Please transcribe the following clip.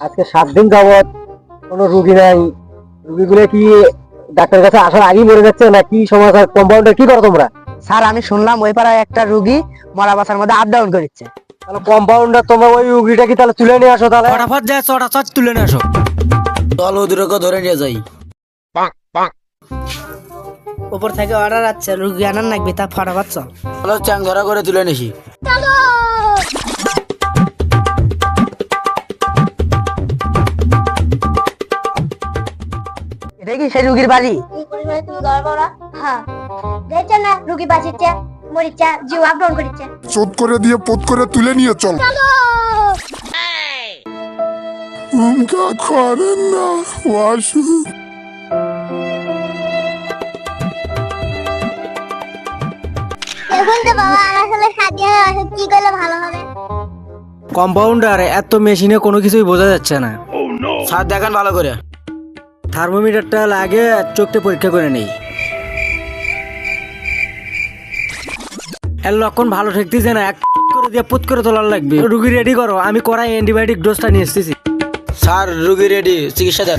আজকে 7 দিন যাবত কোনো রুগী নাই। রুগীগুলো কি ডাক্তার কাছে আসার আগেই মরে যাচ্ছে না কি সমস্যা? কম্পাউন্ডার কি করো তোমরা? স্যার আমি শুনলাম ওই পাড়ায় একটা রুগী মরা বাসার মধ্যে আপ ডাউন করছে। তাহলে কম্পাউন্ডার তোমরা ওই রুগীটা কি তাহলে তুলে নিয়ে আসো তাহলে। ফটাফট যায় চট তুলে নিয়ে আসো। চলো ওদেরকে ধরে নিয়ে যাই। উপর থেকে অর্ডার আছে রুগী আনার লাগবে, তা ফটাফট চল। চলো চ্যাং ধরা করে তুলে নিছি। এটা কি সেই রুগীর বাড়ি? হ্যাঁ দেখছেন না রুগী বাঁচিচ্ছে মরিচ্ছে জীব আপ ডাউন করছে। চোদ করে দিয়ে পোত করে তুলে নিয়ে চল। উমকা করেন না ওয়াসু। এখন তো বাবা আমার সাথে সাথে ওষুধ কি করলে ভালো হবে? কম্পাউন্ডার এত মেশিনে কোনো কিছুই বোঝা যাচ্ছে না। স্যার দেখান ভালো করে। থার্মোমিটারটা লাগে চোখটা পরীক্ষা করে নেই। এর লক্ষণ ভালো ঠেকতেছে না, এক করে দিয়ে পুত করে তোলার লাগবে। রুগী রেডি করো, আমি করাই অ্যান্টিবায়োটিক ডোজটা নিয়ে এসেছি। স্যার রুগী রেডি, চিকিৎসা দেন।